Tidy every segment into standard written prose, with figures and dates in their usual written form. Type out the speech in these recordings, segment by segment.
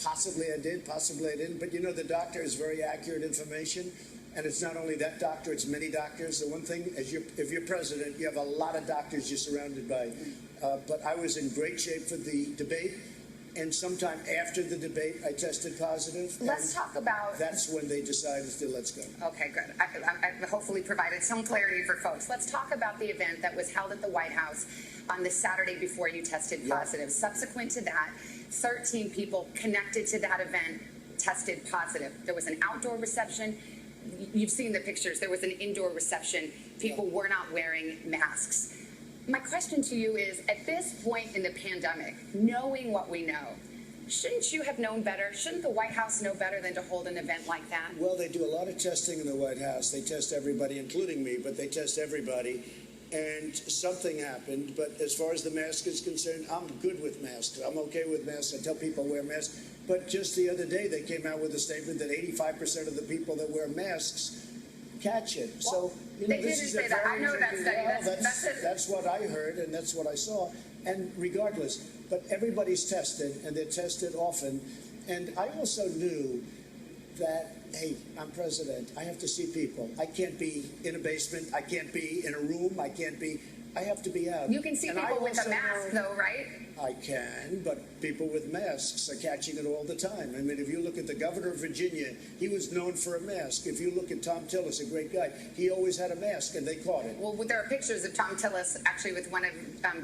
possibly I did, possibly I didn't. But you know, the doctor is very accurate information. And it's not only that doctor, it's many doctors. The one thing, if you're president, you have a lot of doctors you're surrounded by. But I was in great shape for the debate. And sometime after the debate, I tested positive. Let's talk about... That's when they decided to let's go. Okay, good. I hopefully provided some clarity for folks. Let's talk about the event that was held at the White House on the Saturday before you tested positive. Subsequent to that, 13 people connected to that event tested positive. There was an outdoor reception. You've seen the pictures. There was an indoor reception. People were not wearing masks. My question to you is, at this point in the pandemic, knowing what we know, shouldn't you have known better? Shouldn't the White House know better than to hold an event like that? Well, they do a lot of testing in the White House. They test everybody, including me, but they test everybody. And something happened. But as far as the mask is concerned, I'm good with masks. I'm okay with masks. I tell people wear masks. But just the other day, they came out with a statement that 85% of the people that wear masks catch it. Well, so, you know, they this didn't is say that. I know that study. That's what I heard, and that's what I saw. And regardless, but everybody's tested, and they're tested often. And I also knew that, hey, I'm president. I have to see people. I can't be in a basement. I can't be in a room. I have to be out. You can see people with a mask, though, right? I can, but people with masks are catching it all the time. I mean, if you look at the governor of Virginia, he was known for a mask. If you look at Tom Tillis, a great guy, he always had a mask, and they caught it. Well, there are pictures of Tom Tillis, actually, with one of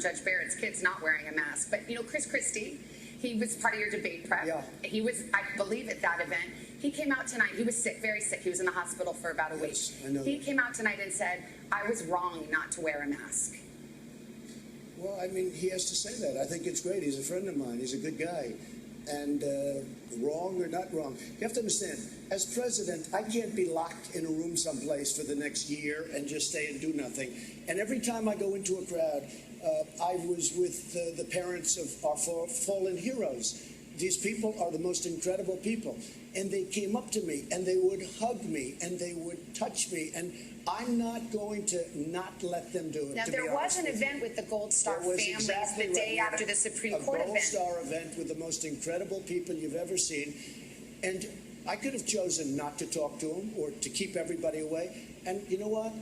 Judge Barrett's kids not wearing a mask. But, you know, Chris Christie, he was part of your debate prep. Yeah. He was, I believe, at that event. He came out tonight. He was sick, very sick. He was in the hospital for about a week. I know he came out tonight and said, I was wrong not to wear a mask. Well, I mean, he has to say that. I think it's great. He's a friend of mine. He's a good guy. And wrong or not wrong, you have to understand, as president, I can't be locked in a room someplace for the next year and just stay and do nothing. And every time I go into a crowd, I was with the parents of our fallen heroes. These people are the most incredible people. And they came up to me, and they would hug me, and they would touch me, and I'm not going to not let them do it. Now, there was an event with the Gold Star families the day after the Supreme Court event. A Gold Star event with the most incredible people you've ever seen. And I could have chosen not to talk to them or to keep everybody away. And you know what?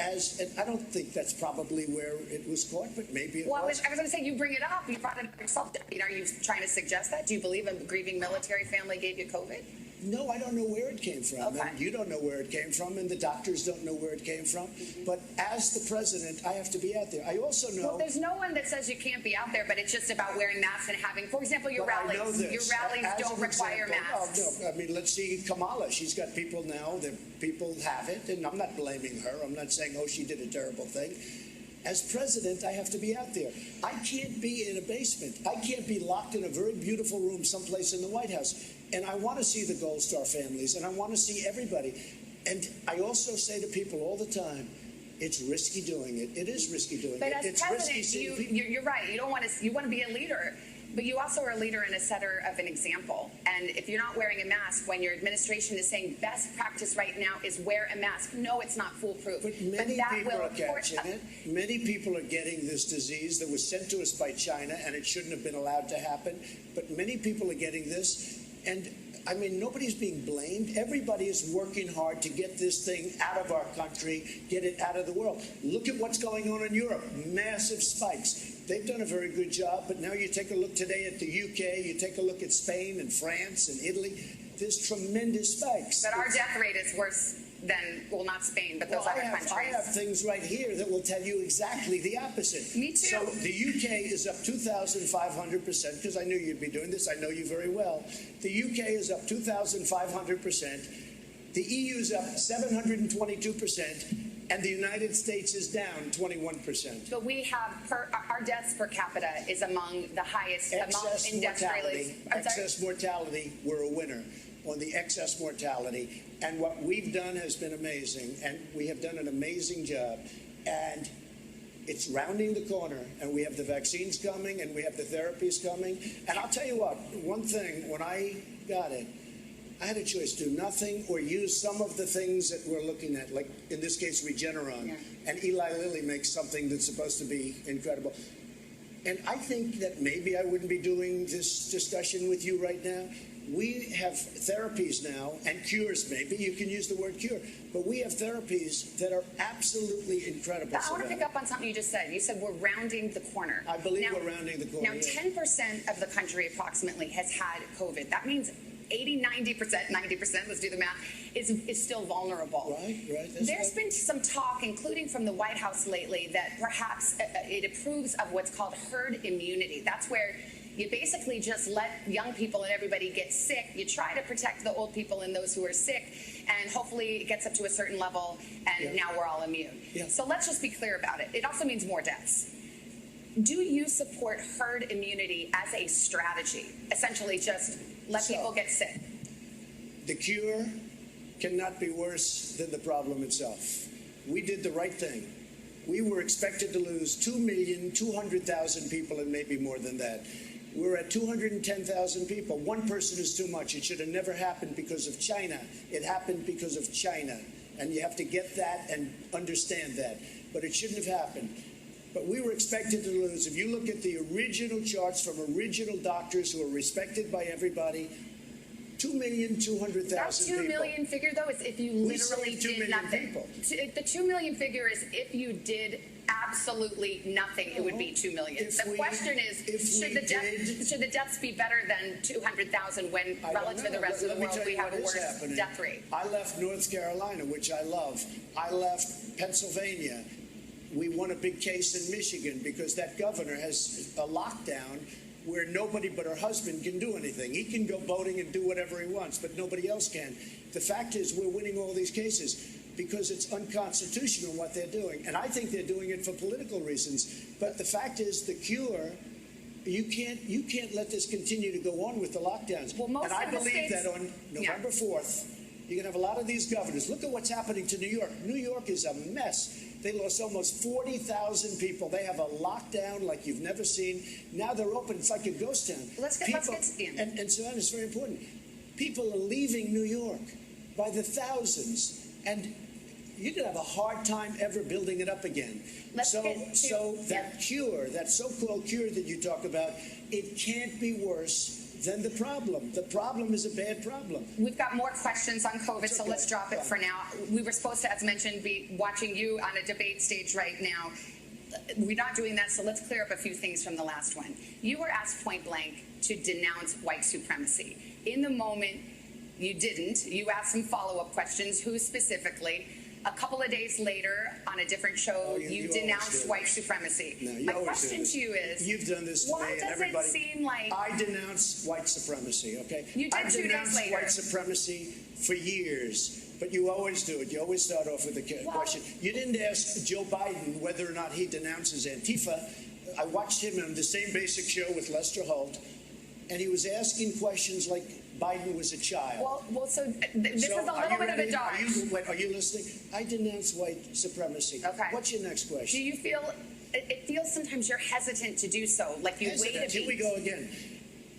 And I don't think that's probably where it was caught, but maybe it was. I was going to say, you bring it up. You brought it up yourself. Are you trying to suggest that? Do you believe a grieving military family gave you COVID? No, I don't know where it came from. Okay. And you don't know where it came from, and the doctors don't know where it came from. But as the president, I have to be out there. I also know... Well, there's no one that says you can't be out there, but it's just about wearing masks and having, for example, your rallies. Your rallies don't require masks. Oh, no. I mean, let's see Kamala. She's got people now. People have it, and I'm not blaming her. I'm not saying, oh, she did a terrible thing. As president, I have to be out there. I can't be in a basement. I can't be locked in a very beautiful room someplace in the White House. And I want to see the Gold Star families, and I want to see everybody. And I also say to people all the time, it's risky doing it. It is risky doing it. But as it's president, you're right. You want to be a leader. But you also are a leader and a setter of an example. And if you're not wearing a mask when your administration is saying best practice right now is wear a mask, no, it's not foolproof. But many people are catching it. Many people are getting this disease that was sent to us by China, and it shouldn't have been allowed to happen. But many people are getting this. And, I mean, nobody's being blamed. Everybody is working hard to get this thing out of our country, get it out of the world. Look at what's going on in Europe. Massive spikes. They've done a very good job, but now you take a look today at the UK, you take a look at Spain and France and Italy, there's tremendous spikes. But our death rate is worse than, well, not Spain, but those other countries. I have things right here that will tell you exactly the opposite. Me too. So the UK is up 2,500%, because I knew you'd be doing this, I know you very well. The UK is up 2,500%. The EU is up 722%. And the United States is down 21%. But we have, our deaths per capita is among the highest among industrialists. Excess mortality, we're a winner on the excess mortality. And what we've done has been amazing. And we have done an amazing job. And it's rounding the corner. And we have the vaccines coming, and we have the therapies coming. And I'll tell you what, one thing, when I got it, I had a choice, do nothing or use some of the things that we're looking at, like in this case, Regeneron. Yeah. And Eli Lilly makes something that's supposed to be incredible. And I think that maybe I wouldn't be doing this discussion with you right now. We have therapies now, and cures maybe, you can use the word cure, but we have therapies that are absolutely incredible. I want to pick up on something you just said. You said we're rounding the corner. I believe we're rounding the corner. Now, 10% of the country approximately has had COVID. That means 80, 90%, 90%, let's do the math, is still vulnerable. Right. There's been some talk, including from the White House lately, that perhaps it approves of what's called herd immunity. That's where you basically just let young people and everybody get sick. You try to protect the old people and those who are sick, and hopefully it gets up to a certain level, and now we're all immune. So let's just be clear about it. It also means more deaths. Do you support herd immunity as a strategy? Essentially just let people get sick. The cure cannot be worse than the problem itself. We did the right thing. We were expected to lose 2,200,000 people and maybe more than that. We're at 210,000 people. One person is too much. It should have never happened because of China. It happened because of China. And you have to get that and understand that. But it shouldn't have happened. But we were expected to lose. If you look at the original charts from original doctors who are respected by everybody, 2,200,000 That 2 people. million figure, though, is if you literally did nothing. People. The 2 million figure is if you did absolutely nothing, it would be 2 million. The question is, should the deaths be better than 200,000 when, relative to the rest of the world, we have a worse death rate? I left North Carolina, which I love. I left Pennsylvania. We won a big case in Michigan because that governor has a lockdown where nobody but her husband can do anything. He can go boating and do whatever he wants, but nobody else can. The fact is we're winning all these cases because it's unconstitutional what they're doing. And I think they're doing it for political reasons. But the fact is the cure, you can't let this continue to go on with the lockdowns. Well, most and I of the believe states, that on November 4th, you're going to have a lot of these governors. Look at what's happening to New York. New York is a mess. They lost almost 40,000 people. They have a lockdown like you've never seen. Now they're open. It's like a ghost town. Let's get in. And Savannah, it's very important. People are leaving New York by the thousands. And you're going to have a hard time ever building it up again. That cure, that so-called cure that you talk about, it can't be worse than the problem. The problem is a bad problem. We've got more questions on COVID, so let's drop it for now. We were supposed to, as mentioned, be watching you on a debate stage right now. We're not doing that, so let's clear up a few things from the last one. You were asked point blank to denounce white supremacy. In the moment, you didn't. You asked some follow-up questions. Who specifically? A couple of days later, on a different show, you denounced white supremacy. My question to you is, you've done this to me and everybody. Why does it seem like I denounce white supremacy? Okay, you did 2 days later. White supremacy for years. But you always do it. You always start off with a question. You didn't ask Joe Biden whether or not he denounces Antifa. I watched him on the same basic show with Lester Holt, and he was asking questions like Biden was a child. So this is a little bit of a dodge. Are you listening? I denounce white supremacy. Okay. What's your next question? Do you feel, it feels sometimes you're hesitant to do so, like you wait a beat. Here we go again.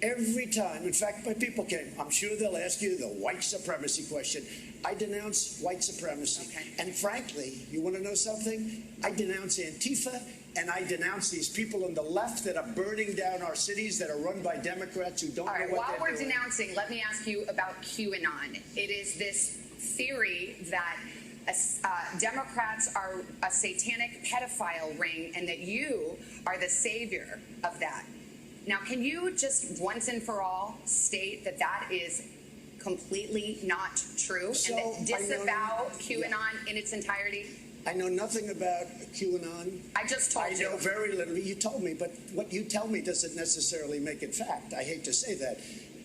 Every time, in fact, my people came, I'm sure they'll ask you the white supremacy question. I denounce white supremacy. Okay. And frankly, you want to know something? I denounce Antifa, and I denounce these people on the left that are burning down our cities that are run by Democrats who don't know what they're doing. While we're denouncing, let me ask you about QAnon. It is this theory that Democrats are a satanic pedophile ring and that you are the savior of that. Now, can you just once and for all state that that is completely not true and that disavow QAnon in its entirety? I know nothing about QAnon. I just told you. I know very little. You told me, but what you tell me doesn't necessarily make it fact. I hate to say that.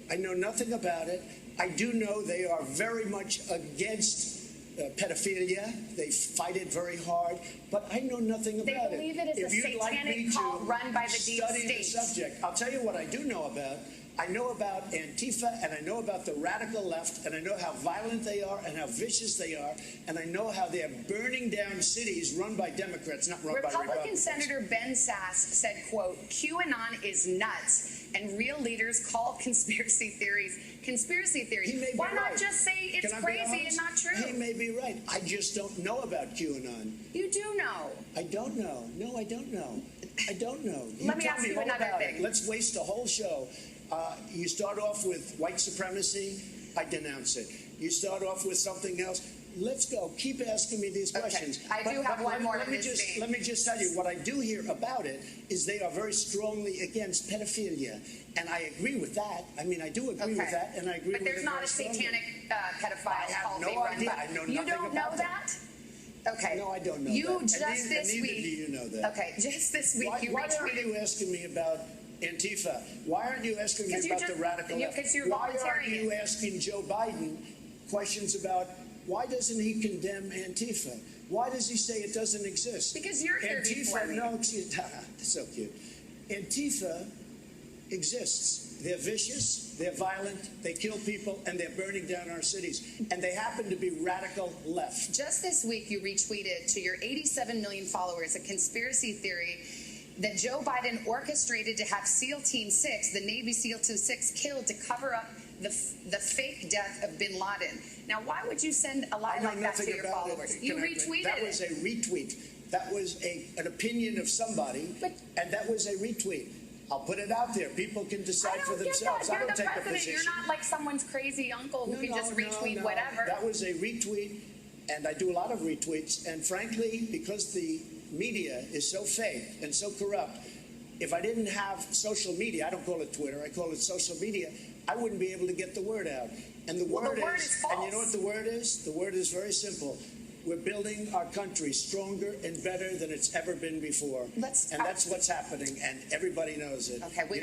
I know nothing about it. I do know they are very much against pedophilia. They fight it very hard, but I know nothing about it. They believe it is a satanic cult run by the deep state. Study the subject. I'll tell you what I do know about. I know about Antifa, and I know about the radical left, and I know how violent they are and how vicious they are, and I know how they're burning down cities run by Democrats, not run by Republicans. Republican Senator Ben Sasse said, quote, QAnon is nuts, and real leaders call conspiracy theories conspiracy theories. Why not just say it's crazy and not true? He may be right. I just don't know about QAnon. You do know. I don't know. No, I don't know. I don't know. Let me tell ask you all another about thing. it. Let's waste a whole show. You start off with white supremacy, I denounce it. You start off with something else. Let's go. Keep asking me these questions. I do have one more in this vein. Let me just tell you, what I do hear about it is they are very strongly against pedophilia. And I agree with that. I mean, I do agree with that, and I agree with it. But there's not a very strongly. satanic pedophile I have cult no being run idea. by. I know You nothing don't know about that? Okay. No, I don't know you that. Just and this neither week. do you know that. Okay, just this week you Why retweeted. aren't you asking me about Antifa? Why aren't you asking me about the radical left? Because you're Why aren't volunteering you it. asking Joe Biden questions about why doesn't he condemn Antifa? Why does he say it doesn't exist? Because you're here before Antifa, me. no, excuse so cute. Antifa exists. They're vicious, they're violent, they kill people, and they're burning down our cities. And they happen to be radical left. Just this week, you retweeted to your 87 million followers a conspiracy theory that Joe Biden orchestrated to have SEAL Team 6, the Navy SEAL Team 6, killed to cover up the fake death of bin Laden. Now, why would you send a lie like that to your followers? You retweeted That was a retweet. That was an opinion of somebody, and that was a retweet. I'll put it out there. People can decide for themselves. You're I don't the take a president. position. You're not like someone's crazy uncle who can just retweet whatever. That was a retweet, and I do a lot of retweets. And frankly, because the media is so fake and so corrupt, if I didn't have social media, I don't call it Twitter, I call it social media, I wouldn't be able to get the word out. And the word is false. and you know what the word is? The word is very simple. We're building our country stronger and better than it's ever been before. And that's what's happening, and everybody knows it. Okay.